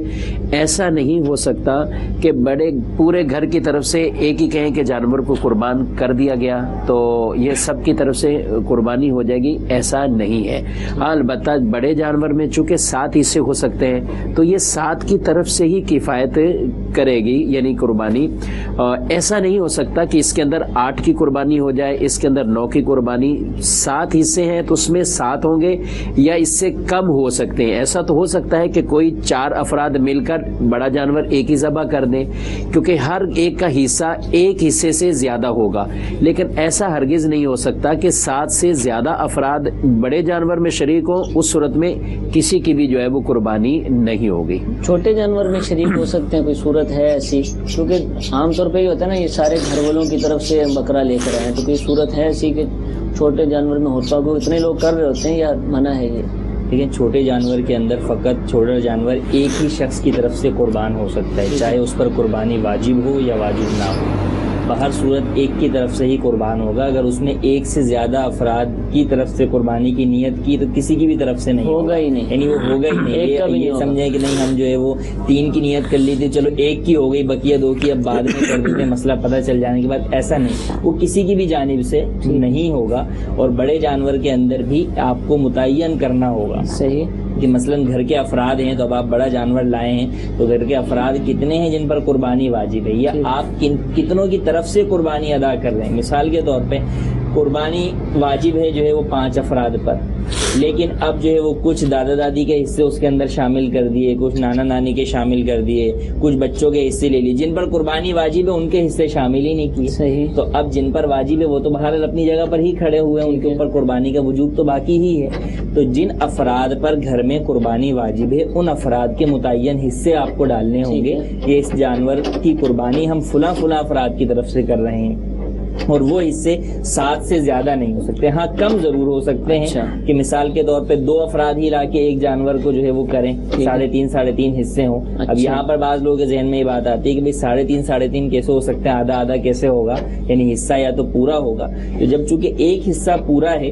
ایسا نہیں ہو سکتا کہ بڑے پورے گھر کی طرف سے ایک ہی کہیں کہ جانور کو قربان کر دیا گیا تو یہ سب کی طرف سے قربانی ہو جائے گی، ایسا نہیں ہے۔ ہاں البتہ بڑے جانور میں چونکہ 7 حصے ہو سکتے ہیں تو یہ 7 کی طرف سے ہی کفایت کرے گی، یعنی قربانی۔ ایسا نہیں ہو سکتا کہ اس کے اندر 8 کی قربانی ہو جائے، اس کے اندر 9 کی قربانی۔ 7 حصے ہیں تو اس میں 7 ہوں گے یا اس سے کم ہو سکتے ہیں۔ ایسا تو ہو سکتا ہے کہ کوئی 4 افراد مل کر بڑا جانور ایک ہی ذبح کر دیں، کیونکہ ہر ایک کا حصہ ایک حصے سے زیادہ ہوگا، لیکن ایسا ہرگز نہیں ہو سکتا کہ 7 سے زیادہ افراد بڑے جانور میں شریک ہوں، اس صورت میں کسی کی بھی جو ہے وہ قربانی نہیں ہوگی۔ چھوٹے جانور میں شریک ہو سکتے ہیں، کوئی صورت ہے ایسی؟ کیونکہ عام طور پہ یہ ہوتا ہے نا، یہ سارے گھر والوں کی طرف سے بکرا لے کر آئے، تو کوئی صورت ہے ایسی کہ چھوٹے جانور میں ہوتا ہوگا، اتنے لوگ کر رہے ہوتے ہیں یا منع ہے یہ؟ لیکن چھوٹے جانور کے اندر فقط چھوٹا جانور ایک ہی شخص کی طرف سے قربان ہو سکتا ہے، چاہے اس پر قربانی واجب ہو یا واجب نہ ہو، بہر صورت ایک کی طرف سے ہی قربان ہوگا۔ اگر اس نے ایک سے زیادہ افراد کی طرف سے قربانی کی نیت کی تو کسی کی بھی طرف سے نہیں ہوگا ہی نہیں، یعنی وہ ہوگا ہی نہیں۔ یہ سمجھیں کہ نہیں ہم جو ہے وہ 3 کی نیت کر لی تھی، چلو ایک کی ہو گئی، بقیہ 2 کی اب بعد میں کر دیتے، مسئلہ پتہ چل جانے کے بعد، ایسا نہیں، وہ کسی کی بھی جانب سے نہیں ہوگا۔ اور بڑے جانور کے اندر بھی آپ کو متعین کرنا ہوگا، صحیح، کہ مثلاً گھر کے افراد ہیں تو اب آپ بڑا جانور لائے ہیں تو گھر کے افراد کتنے ہیں جن پر قربانی واجب ہے، یا آپ کتنوں کی طرف سے قربانی ادا کر رہے ہیں۔ مثال کے طور پہ قربانی واجب ہے جو ہے وہ 5 افراد پر، لیکن اب جو ہے وہ کچھ دادا دادی کے حصے اس کے اندر شامل کر دیے، کچھ نانا نانی کے شامل کر دیے، کچھ بچوں کے حصے لے لیے، جن پر قربانی واجب ہے ان کے حصے شامل ہی نہیں کیے۔ صحیح، تو اب جن پر واجب ہے وہ تو بہرحال اپنی جگہ پر ہی کھڑے ہوئے ہیں، ان کے اوپر قربانی کا وجوب تو باقی ہی ہے۔ تو جن افراد پر گھر میں قربانی واجب ہے ان افراد کے متعین حصے آپ کو ڈالنے ہوں گے کہ اس جانور کی قربانی ہم فلاں افراد کی طرف سے کر رہے ہیں، اور وہ حصے 7 سے زیادہ نہیں ہو سکتے، ہاں کم ضرور ہو سکتے ہیں کہ مثال کے طور پہ 2 افراد ہی لا کے ایک جانور کو جو ہے وہ کریں، 3.5 حصے ہوں۔ اب یہاں پر بعض لوگوں کے ذہن میں یہ بات آتی ہے کہ بھائی 3.5 کیسے ہو سکتے ہیں، آدھا کیسے ہوگا، یعنی حصہ یا تو پورا ہوگا۔ تو جب چونکہ ایک حصہ پورا ہے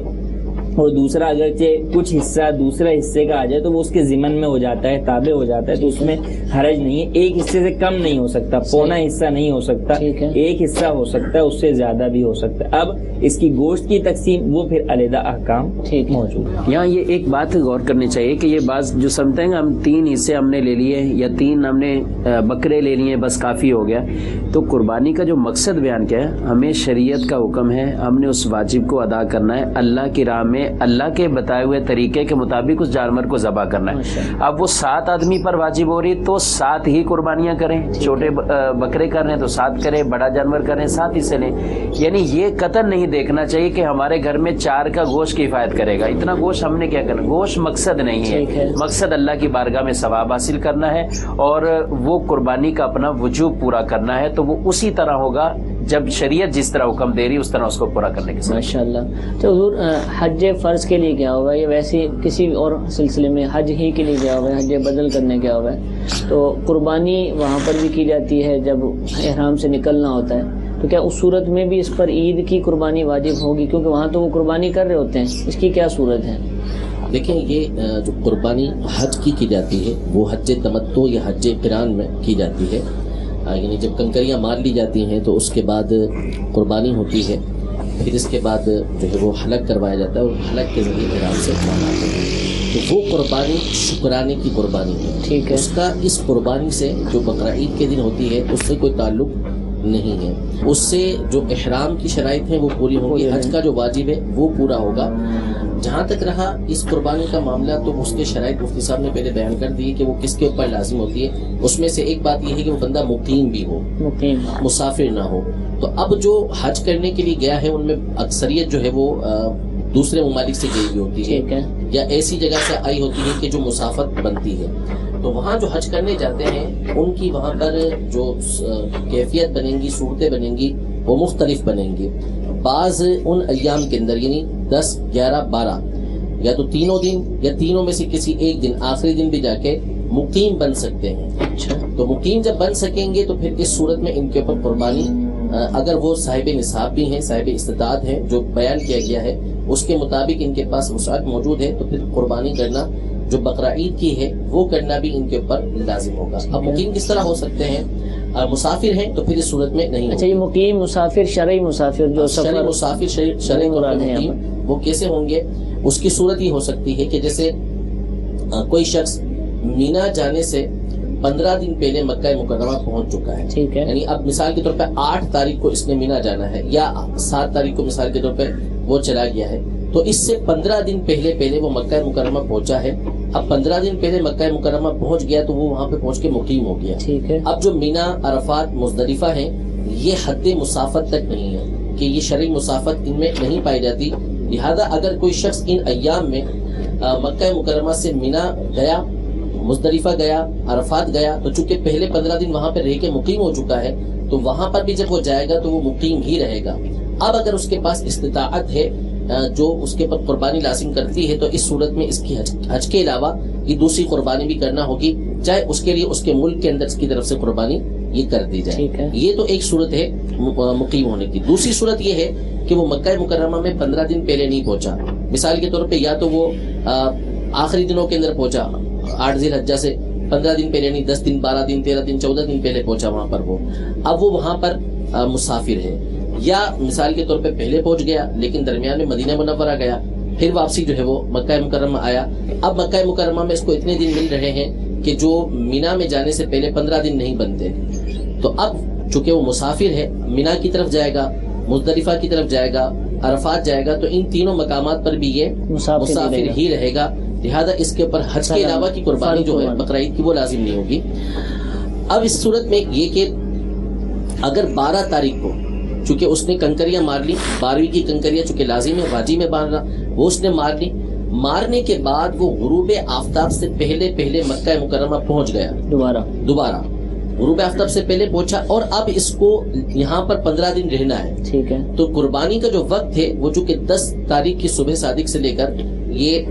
اور دوسرا اگرچہ کچھ حصہ دوسرے حصے کا آ جائے تو وہ اس کے ضمن میں ہو جاتا ہے، تابع ہو جاتا ہے، تو اس میں حرج نہیں ہے۔ ایک حصے سے کم نہیں ہو سکتا، پونا حصہ نہیں ہو سکتا، ایک حصہ ہو سکتا ہے، اس سے زیادہ بھی ہو سکتا ہے۔ اب اس کی گوشت کی تقسیم وہ پھر علیحدہ احکام موجود ہے۔ یہاں یہ ایک بات غور کرنی چاہیے کہ یہ بعض جو سمجھتے ہیں ہم 3 حصے ہم نے لے لیے یا 3 ہم نے بکرے لے لیے بس کافی ہو گیا، تو قربانی کا جو مقصد بیان کیا ہے، ہمیں شریعت کا حکم ہے، ہم نے اس واجب کو ادا کرنا ہے، اللہ کی راہ میں اللہ کے بتائے ہوئے طریقے کے مطابق اس جانور کو ذبح کرنا ہے۔ اب وہ 7 آدمی پر واجب ہو رہی تو 7 ہی قربانیاں کریں، چھوٹے بکرے کر رہے ہیں تو 7 کریں، بڑا جانور کریں 7 حصے لیں، یعنی یہ قطعاً نہیں دیکھنا چاہیے کہ ہمارے گھر میں 4 کا گوشت کفایت کرے گا، اتنا گوشت ہم نے کیا کرنا۔ گوشت مقصد نہیں ہے، مقصد اللہ کی بارگاہ میں ثواب حاصل کرنا ہے اور وہ قربانی کا اپنا وجوب پورا کرنا ہے، تو وہ اسی طرح ہوگا جب شریعت جس طرح حکم دے رہی اس طرح اس کو پورا کرنے کے ساتھ۔ ماشاءاللہ۔ تو حضور حج فرض کے لیے کیا ہوگا، یہ ویسے کسی اور سلسلے میں حج ہی کے لیے کیا ہوگا، حج بدل کرنے کیا ہوگا؟ تو قربانی وہاں پر بھی کی جاتی ہے جب احرام سے نکلنا ہوتا ہے، تو کیا اس صورت میں بھی اس پر عید کی قربانی واجب ہوگی، کیونکہ وہاں تو وہ قربانی کر رہے ہوتے ہیں، اس کی کیا صورت ہے؟ دیکھیں یہ جو قربانی حج کی جاتی ہے وہ حج تمتع یا حج قران میں کی جاتی ہے، یعنی جب کنکریاں مار لی جاتی ہیں تو اس کے بعد قربانی ہوتی ہے، پھر اس کے بعد جو ہے وہ حلق کروایا جاتا ہے اور حلق کے ذریعے احرام سے اٹھانا ہے، تو وہ قربانی شکرانے کی قربانی ہے۔ ٹھیک ہے، اس کا اس قربانی سے جو بقرہ عید کے دن ہوتی ہے اس سے کوئی تعلق نہیں ہے، اس سے جو احرام کی شرائط ہیں وہ پوری ہوں گی، حج کا جو واجب ہے وہ پورا ہوگا۔ جہاں تک رہا اس قربانی کا معاملہ تو اس کے شرائط مفتی صاحب نے پہلے بیان کر دی کہ وہ کس کے اوپر لازم ہوتی ہے، اس میں سے ایک بات یہ ہے کہ وہ بندہ مقیم بھی ہو، مسافر نہ ہو۔ تو اب جو حج کرنے کے لیے گیا ہے ان میں اکثریت جو ہے وہ دوسرے ممالک سے گئی ہوئی ہوتی ہے یا ایسی جگہ سے آئی ہوتی ہے کہ جو مسافت بنتی ہے، تو وہاں جو حج کرنے جاتے ہیں ان کی وہاں پر جو کیفیت بنیں گی، صورتیں بنیں گی، وہ مختلف بنیں گی۔ بعض ان ایام کے اندر یعنی 10، 11، 12 یا تو تینوں دن یا تینوں میں سے کسی ایک دن آخری دن بھی جا کے مقیم بن سکتے ہیں۔ اچھا، تو مقیم جب بن سکیں گے تو پھر اس صورت میں ان کے اوپر قربانی، اگر وہ صاحب نصاب بھی ہیں، صاحب استطاعت ہیں، جو بیان کیا گیا ہے اس کے مطابق ان کے پاس وسعت موجود ہے، تو پھر قربانی کرنا جو بقرہ عید کی ہے وہ کرنا بھی ان کے اوپر لازم ہوگا۔ اب مقیم کس طرح ہو سکتے ہیں؟ مسافر ہیں تو پھر اس صورت میں نہیں۔ اچھا، یہ مقیم مسافر، شرعی مسافر جو شرعی مسافر، شرعی مقیم وہ کیسے ہوں گے؟ اس کی صورت یہ ہو سکتی ہے کہ جیسے کوئی شخص مینا جانے سے 15 دن پہلے مکہ مکرمہ پہنچ چکا ہے، ٹھیک ہے، یعنی اب مثال کے طور پہ 8 تاریخ کو اس نے مینا جانا ہے یا 7 تاریخ کو مثال کے طور پہ وہ چلا گیا ہے، تو اس سے 15 دن پہلے وہ مکہ مکرمہ پہنچا ہے۔ اب 15 دن پہلے مکہ مکرمہ پہنچ گیا تو وہ وہاں پہ پہنچ کے مقیم ہو گیا، ٹھیک ہے۔ اب جو مینا، عرفات، مزدلفہ ہیں یہ حد مسافت تک نہیں ہے کہ یہ شرعی مسافت ان میں نہیں پائی جاتی، لہذا اگر کوئی شخص ان ایام میں مکہ مکرمہ سے مینا گیا، مزدلفہ گیا، عرفات گیا، تو چونکہ پہلے 15 دن وہاں پہ رہ کے مقیم ہو چکا ہے تو وہاں پر بھی جب وہ جائے گا تو وہ مقیم ہی رہے گا۔ اب اگر اس کے پاس استطاعت ہے جو اس کے پر قربانی لازم کرتی ہے تو اس صورت میں اس کی حج کے علاوہ یہ دوسری قربانی بھی کرنا ہوگی، چاہے اس کے لیے اس کے ملک کے اندر اس کی طرف سے قربانی یہ کر دی جائے. یہ تو ایک صورت ہے مقیم ہونے کی. دوسری صورت یہ ہے کہ وہ مکہ مکرمہ میں 15 دن پہلے نہیں پہنچا. مثال کے طور پہ یا تو وہ آخری دنوں کے اندر پہنچا 8 ذی الحجہ سے 15 دن پہلے نہیں، 10 دن 12 دن 13 دن 14 دن پہلے پہنچا وہاں پر. وہ اب وہ وہاں پر مسافر ہے، یا مثال کے طور پہ پہلے پہنچ گیا لیکن درمیان میں مدینہ منورہ گیا، پھر واپسی جو ہے وہ مکہ مکرمہ آیا. اب مکہ مکرمہ میں اس کو اتنے دن مل رہے ہیں کہ جو مینا میں جانے سے پہلے 15 دن نہیں بنتے. تو اب چونکہ وہ مسافر ہے، مینا کی طرف جائے گا، مزدلفہ کی طرف جائے گا، عرفات جائے گا، تو ان تینوں مقامات پر بھی یہ مسافر ہی رہے گا. لہذا اس کے اوپر حج کے علاوہ کی قربانی جو ہے بقرہ عید کی وہ لازم نہیں ہوگی. اب اس صورت میں یہ کہ اگر 12 تاریخ کو چونکہ اس نے کنکریاں مار لی، 12ویں کی کنکریاں چونکہ لازم ہے واجب میں باندھنا، وہ اس نے مار لی. مارنے کے بعد وہ غروب آفتاب سے پہلے مکہ مکرمہ پہنچ گیا، دوبارہ غروب آفتاب سے پہلے پہنچا، اور اب اس کو یہاں پر 15 دن رہنا ہے. ٹھیک ہے. تو قربانی کا جو وقت ہے وہ چونکہ 10 تاریخ کی صبح صادق سے لے کر یہ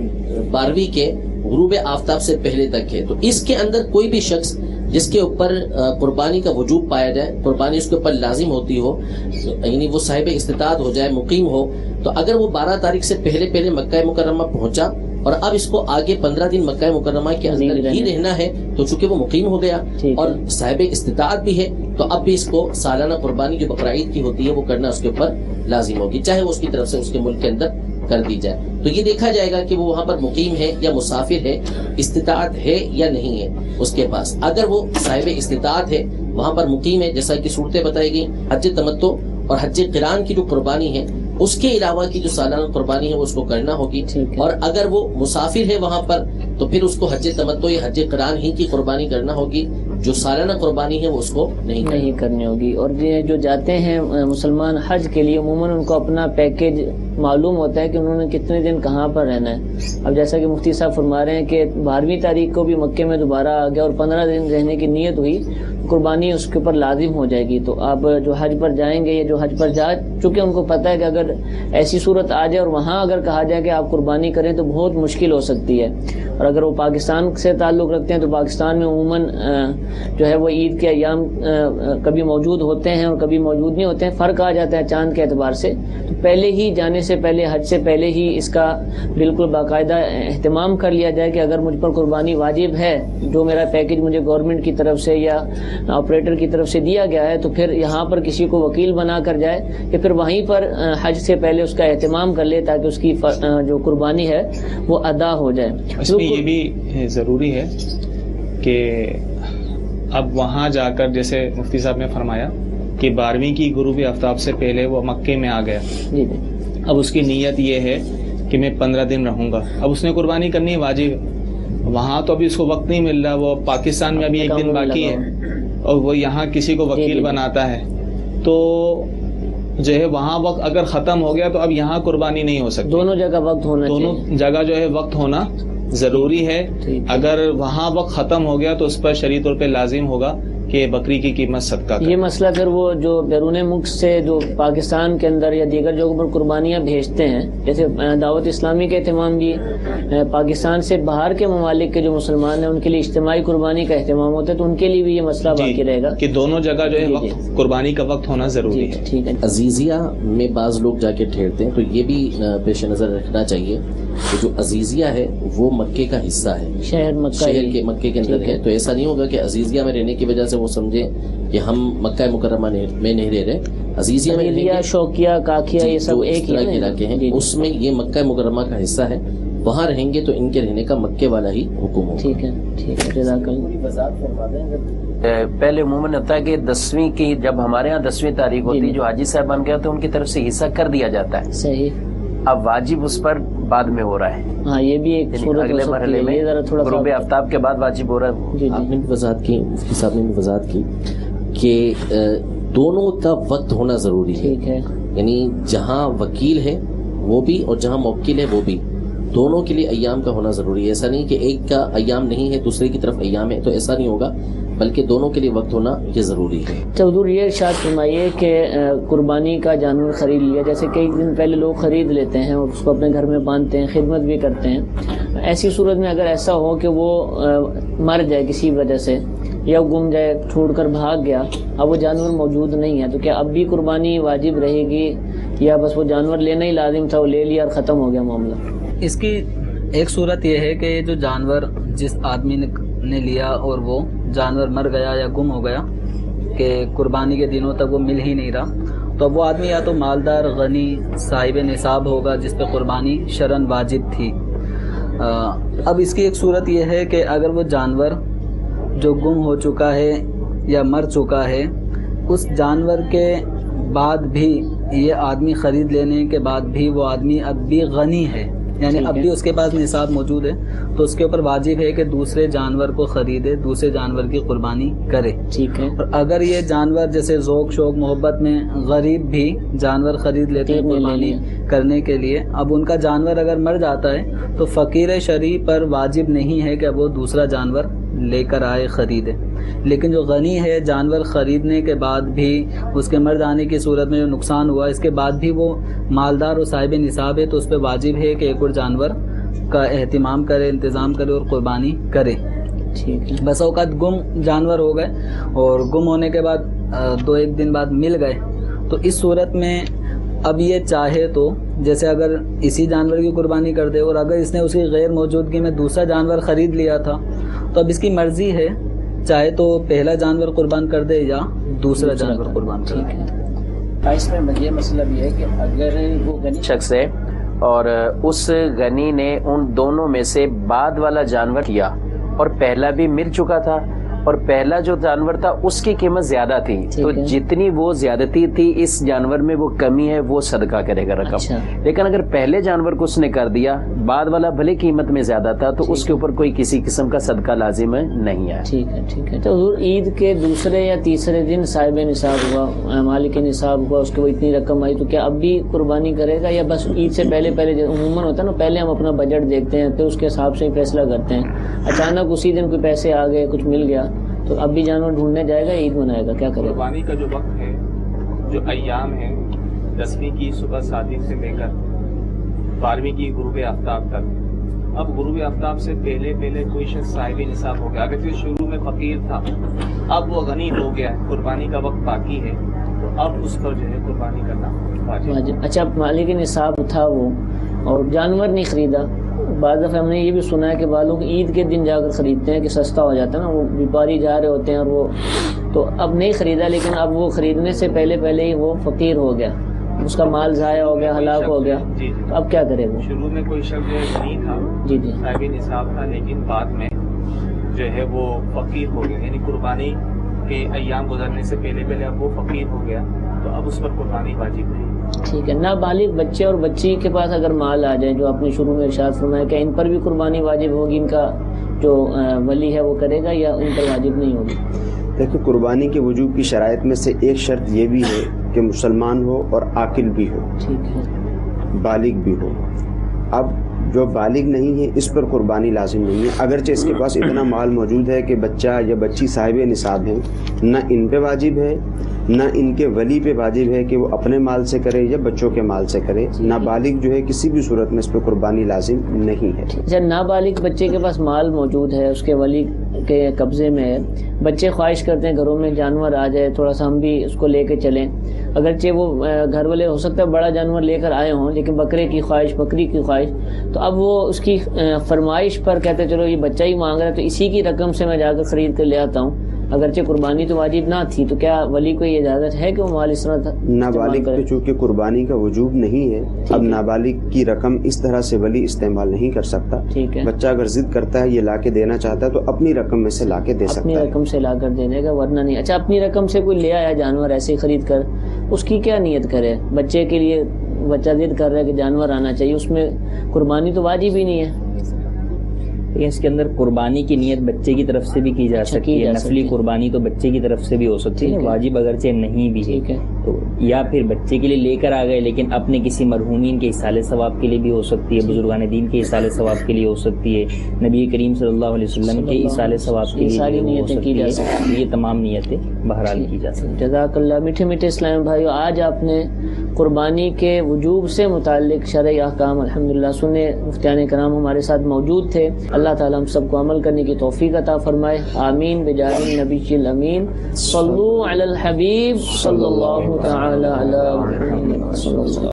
12ویں کے غروب آفتاب سے پہلے تک ہے. تو اس کے اندر کوئی بھی شخص جس کے اوپر قربانی کا وجوب پایا جائے، قربانی اس کے اوپر لازم ہوتی ہو، یعنی وہ صاحب استطاعت ہو جائے، مقیم ہو، تو اگر وہ 12 تاریخ سے پہلے مکہ مکرمہ پہنچا اور اب اس کو آگے 15 دن مکہ مکرمہ کے اندر ہی رہنا ہے، تو چونکہ وہ مقیم ہو گیا اور صاحب استطاعت بھی ہے، تو اب بھی اس کو سالانہ قربانی جو بقرہ عید کی ہوتی ہے وہ کرنا اس کے اوپر لازم ہوگی، چاہے وہ اس کی طرف سے اس کے ملک کے اندر کر دی جائے. تو یہ دیکھا جائے گا کہ وہ وہاں پر مقیم ہے یا مسافر ہے، استطاعت ہے یا نہیں ہے اس کے پاس. اگر وہ صاحب استطاعت ہے، وہاں پر مقیم ہے، جیسا کہ صورتیں بتائی گئی، حج تمتع اور حج قران کی جو قربانی ہے اس کے علاوہ کی جو سالانہ قربانی ہے وہ اس کو کرنا ہوگی. اور اگر وہ مسافر ہے وہاں پر تو پھر اس کو حج تمتع یا حج قران ہی کی قربانی کرنا ہوگی، جو سالانہ قربانی ہے وہ اس کو نہیں کرنی ہوگی. اور جو جاتے ہیں مسلمان حج کے لیے عموماً ان کو اپنا پیکیج معلوم ہوتا ہے کہ انہوں نے کتنے دن کہاں پر رہنا ہے. اب جیسا کہ مفتی صاحب فرما رہے ہیں کہ 12ویں تاریخ کو بھی مکے میں دوبارہ آ گیا اور 15 دن رہنے کی نیت ہوئی، قربانی اس کے اوپر لازم ہو جائے گی. تو آپ جو حج پر جائیں گے یا جو حج پر جا چکے ان کو پتہ ہے کہ اگر ایسی صورت آ جائے اور وہاں اگر کہا جائے کہ آپ قربانی کریں تو بہت مشکل ہو سکتی ہے. اور اگر وہ پاکستان سے تعلق رکھتے ہیں تو پاکستان میں عموماً جو ہے وہ عید کے ایام کبھی موجود ہوتے ہیں اور کبھی موجود نہیں ہوتے ہیں، فرق آ جاتا ہے چاند کے اعتبار سے. تو پہلے ہی جانے سے پہلے، حج سے پہلے ہی اس کا بالکل باقاعدہ اہتمام کر لیا جائے کہ اگر مجھ پر قربانی واجب ہے، جو میرا پیکج مجھے گورنمنٹ کی طرف سے یا آپریٹر کی طرف سے دیا گیا ہے، تو پھر یہاں پر کسی کو وکیل بنا کر جائے کہ پھر وہیں پر حج سے پہلے اس کا اہتمام کر لے تاکہ اس کی جو قربانی ہے وہ ادا ہو جائے. اس میں یہ بھی ضروری ہے کہ اب وہاں جا کر جیسے مفتی صاحب نے فرمایا کہ 12ویں کی غروب آفتاب سے پہلے وہ مکے میں آ گیا، اب اس کی نیت یہ ہے کہ میں 15 دن رہوں گا. اب اس نے قربانی کرنی ہے واجب، وہاں تو ابھی اس کو وقت نہیں مل رہا، وہ پاکستان میں ابھی 1 دن باقی ہے اور وہ یہاں کسی کو وکیل بناتا ہے، تو جو ہے وہاں وقت اگر ختم ہو گیا تو اب یہاں قربانی نہیں ہو سکتی. دونوں جگہ وقت ہونا چاہیے، دونوں جگہ جو ہے وقت ہونا ضروری ہے. اگر وہاں وقت ختم ہو گیا تو اس پر شرعی طور پہ لازم ہوگا کہ بکری کی قیمت صدقہ کرے. یہ مسئلہ پھر وہ جو بیرون ملک سے جو پاکستان کے اندر یا دیگر جگہوں پر قربانیاں بھیجتے ہیں، جیسے دعوت اسلامی کا اہتمام بھی پاکستان سے باہر کے ممالک کے جو مسلمان ہیں ان کے لیے اجتماعی قربانی کا اہتمام ہوتا ہے، تو ان کے لیے بھی یہ مسئلہ باقی رہے گا کہ دونوں جگہ جو ہے وقت قربانی کا وقت ہونا ضروری ہے. ٹھیک ہے. عزیزیہ میں بعض لوگ جا کے ٹھہرتے ہیں، تو یہ بھی پیش نظر رکھنا چاہیے کہ جو عزیزیہ ہے وہ مکے کا حصہ ہے، شہر کے مکے کے اندر ہے. تو ایسا نہیں ہوگا کہ عزیزیہ میں رہنے کی وجہ سے وہ سمجھے کہ ہم مکہ مکرمہ میں نہیں رہ رہے. عزیزیہ میں شوقیہ، کاکیا، یہ سب ایک ہی علاقے ہیں، اس میں یہ مکہ مکرمہ کا حصہ ہے، وہاں رہیں گے تو ان کے رہنے کا مکے والا ہی حکم ہوگا. ٹھیک ہے. ٹھیک ہے، جزاک اللہ. پہلے عموماً ہوتا ہے کہ 10ویں کی جب ہمارے ہاں 10ویں تاریخ ہوتی ہے، جو حاجی صاحب بن گیا تو ان کی طرف سے حصہ کر دیا جاتا ہے. صحیح. اب واجب اس پر بعد میں ہو رہا ہے. ہاں، یہ بھی ایک صورت اگلے مرحلے میں غروب آفتاب کے بعد واجب ہو رہا ہے. آپ نے بھی وضاحت کی، مفتی صاحب نے بھی وضاحت کی کہ دونوں کا وقت ہونا ضروری ہے. ٹھیک ہے. یعنی جہاں وکیل ہے وہ بھی اور جہاں موکل ہے وہ بھی، دونوں کے لیے ایام کا ہونا ضروری ہے. ایسا نہیں کہ ایک کا ایام نہیں ہے دوسرے کی طرف ایام ہے، تو ایسا نہیں ہوگا. بلکہ دونوں کے لیے وقت ہونا یہ ضروری ہے. حضور یہ ارشاد فرمائیے کہ قربانی کا جانور خرید لیا، جیسے کئی دن پہلے لوگ خرید لیتے ہیں اور اس کو اپنے گھر میں باندھتے ہیں، خدمت بھی کرتے ہیں. ایسی صورت میں اگر ایسا ہو کہ وہ مر جائے کسی وجہ سے یا گم جائے، چھوڑ کر بھاگ گیا، اب وہ جانور موجود نہیں ہے، تو کیا اب بھی قربانی واجب رہے گی یا بس وہ جانور لینا ہی لازم تھا، وہ لے لیا اور ختم ہو گیا معاملہ؟ اس کی ایک صورت یہ ہے کہ جو جانور جس آدمی نے لیا اور وہ جانور مر گیا یا گم ہو گیا کہ قربانی کے دنوں تک وہ مل ہی نہیں رہا، تو وہ آدمی یا تو مالدار، غنی، صاحب نصاب ہوگا جس پہ قربانی شرعاً واجب تھی. اب اس کی ایک صورت یہ ہے کہ اگر وہ جانور جو گم ہو چکا ہے یا مر چکا ہے، اس جانور کے بعد بھی یہ آدمی خرید لینے کے بعد بھی وہ آدمی اب بھی غنی ہے، یعنی اب بھی اس کے پاس نصاب موجود ہے، تو اس کے اوپر واجب ہے کہ دوسرے جانور کو خریدے، دوسرے جانور کی قربانی کرے. ٹھیک ہے. اور اگر یہ جانور جیسے ذوق شوق محبت میں غریب بھی جانور خرید لیتے ہیں قربانی کرنے کے لیے، اب ان کا جانور اگر مر جاتا ہے تو فقیر شرعی پر واجب نہیں ہے کہ وہ دوسرا جانور لے کر آئے خریدے. لیکن جو غنی ہے، جانور خریدنے کے بعد بھی اس کے مر جانے کی صورت میں جو نقصان ہوا، اس کے بعد بھی وہ مالدار اور صاحب نصاب ہے، تو اس پہ واجب ہے کہ ایک اور جانور کا اہتمام کرے، انتظام کرے اور قربانی کرے. ٹھیک ہے. بس اوقات گم جانور ہو گئے اور گم ہونے کے بعد 2-1 دن بعد مل گئے، تو اس صورت میں اب یہ چاہے تو جیسے اگر اسی جانور کی قربانی کر دے، اور اگر اس نے اس کی غیر موجودگی میں دوسرا جانور خرید لیا تھا تو اب اس کی مرضی ہے، چاہے تو پہلا جانور قربان کر دے یا دوسرا جانور قربان کر دے. اس میں یہ مسئلہ بھی ہے کہ اگر وہ غنی شخص ہے اور اس غنی نے ان دونوں میں سے بعد والا جانور کیا اور پہلا بھی مل چکا تھا اور پہلا جو جانور تھا اس کی قیمت زیادہ تھی، تو جتنی وہ زیادتی تھی اس جانور میں وہ کمی ہے وہ صدقہ کرے گا رقم. لیکن اگر پہلے جانور کو اس نے کر دیا، بعد والا بھلے قیمت میں زیادہ تھا، تو اس کے اوپر کوئی کسی قسم کا صدقہ لازم نہیں ہے. ٹھیک ہے. ٹھیک ہے. تو حضور عید کے دوسرے یا تیسرے دن صاحب نصاب ہوا، مالک نصاب ہوا، اس کے وہ اتنی رقم آئی، تو کیا اب بھی قربانی کرے گا یا بس عید سے پہلے عموماً ہوتا ہے نا، پہلے ہم اپنا بجٹ دیکھتے ہیں پھر اس کے حساب سے فیصلہ کرتے ہیں، اچانک اسی دن کوئی پیسے آ گئے، کچھ مل گیا، تو اب بھی جانور ڈھونڈنے جائے گا، عید منائے گا، کیا کرے گا؟ قربانی کا جو وقت ہے، جو ایام ہے، 10ویں کی صبح صادق سے لے کر 12ویں کی غروب آفتاب تک، اب غروب آفتاب سے پہلے کوئی شخص صاحب نصاب ہو گیا، اگر شروع میں فقیر تھا اب وہ غنی ہو گیا، قربانی کا وقت باقی ہے، تو اب اس پر جو ہے قربانی کرنا واجب. اچھا، مالک نصاب تھا وہ اور جانور نہیں خریدا. بعض دفعہ ہم نے یہ بھی سنا ہے کہ بعض لوگ عید کے دن جا کر خریدتے ہیں کہ سستا ہو جاتا ہے نا، وہ بیپاری جا رہے ہوتے ہیں اور وہ تو اب نہیں خریدا، لیکن اب وہ خریدنے سے پہلے ہی وہ فقیر ہو گیا، اس کا مال ضائع ہو گیا، ہلاک ہو گیا، تو اب کیا کرے وہ؟ شروع میں کوئی شخص غنی تھا، صاحب نصاب تھا، لیکن بعد میں جو ہے وہ فقیر ہو گیا، یعنی قربانی کے ایام گزرنے سے پہلے اب وہ فقیر ہو گیا، تو اب اس پر قربانی واجب نہیں. ٹھیک ہے. نابالغ بچے اور بچی کے پاس اگر مال آ جائے، جو آپ نے شروع میں ارشاد فرمایا کہ ان پر بھی قربانی واجب ہوگی، ان کا جو ولی ہے وہ کرے گا یا ان پر واجب نہیں ہوگی؟ دیکھیں، قربانی کے وجوب کی شرائط میں سے ایک شرط یہ بھی ہے کہ مسلمان ہو اور عاقل بھی ہو، ٹھیک ہے، بالغ بھی ہو. اب جو بالغ نہیں ہے اس پر قربانی لازم نہیں ہے، اگرچہ اس کے پاس اتنا مال موجود ہے کہ بچہ یا بچی صاحب نصاب ہیں، نہ ان پہ واجب ہے نہ ان کے ولی پہ واجب ہے کہ وہ اپنے مال سے کرے یا بچوں کے مال سے کرے. نابالغ جو ہے کسی بھی صورت میں اس پہ قربانی لازم نہیں ہے. جب نابالغ بچے کے پاس مال موجود ہے، اس کے ولی کے قبضے میں ہے، بچے خواہش کرتے ہیں گھروں میں جانور آ جائے، تھوڑا سا ہم بھی اس کو لے کے چلیں، اگرچہ وہ گھر والے ہو سکتا ہے بڑا جانور لے کر آئے ہوں، لیکن بکرے کی خواہش، بکری کی خواہش، تو اب وہ اس کی فرمائش پر کہتے ہیں چلو یہ بچہ ہی مانگ رہا ہے تو اسی کی رقم سے میں جا کر خرید کر لے آتا ہوں، اگرچہ قربانی تو واجب نہ تھی، تو کیا ولی کو یہ اجازت ہے کہ وہ مال اس طرح نابالغ تو چونکہ قربانی کا وجوب نہیں ہے، اب نابالغ کی رقم اس طرح سے ولی استعمال نہیں کر سکتا. ٹھیک ہے. بچہ اگر ضد کرتا ہے یہ لا کے دینا چاہتا ہے تو اپنی رقم میں سے لا کے دے سکتا ہے، اپنی رقم سے لا کر دینے کا، ورنہ نہیں. اچھا، اپنی رقم سے کوئی لے آیا جانور ایسے ہی خرید کر، اس کی کیا نیت کرے؟ بچے کے لیے بچہ ضد کر رہا ہے کہ جانور آنا چاہیے، اس میں قربانی تو واجب ہی نہیں ہے، لیکن اس کے اندر قربانی کی نیت بچے کی طرف سے بھی کی جا سکتی ہے، نفلی قربانی تو بچے کی طرف سے بھی ہو سکتی ہے، واجب اگرچہ نہیں بھی ہے تو، یا پھر بچے کے لیے لے کر آ گئے لیکن اپنے کسی مرحومین کے ایصال ثواب کے لیے بھی ہو سکتی ہے، بزرگان دین کے ایصال ثواب کے لیے ہو سکتی ہے، نبی کریم صلی اللہ علیہ وسلم کے ایصال ثواب کے لیے ہو سکتی ہے، یہ تمام نیتیں بہرحال کی جا سکتی ہیں۔ جزاک اللہ۔ میٹھے میٹھے اسلام بھائیو، آج آپ نے قربانی کے وجوب سے متعلق شرعی احکام الحمدللہ سنے، مفتیان کرام ہمارے ساتھ موجود تھے۔ اللہ تعالیٰ ہم سب کو عمل کرنے کی توفیق عطا فرمائے، آمین بجاہ النبی الامین۔ صلو علی الحبیب صلی اللہ تعالی علی محمد صلی اللہ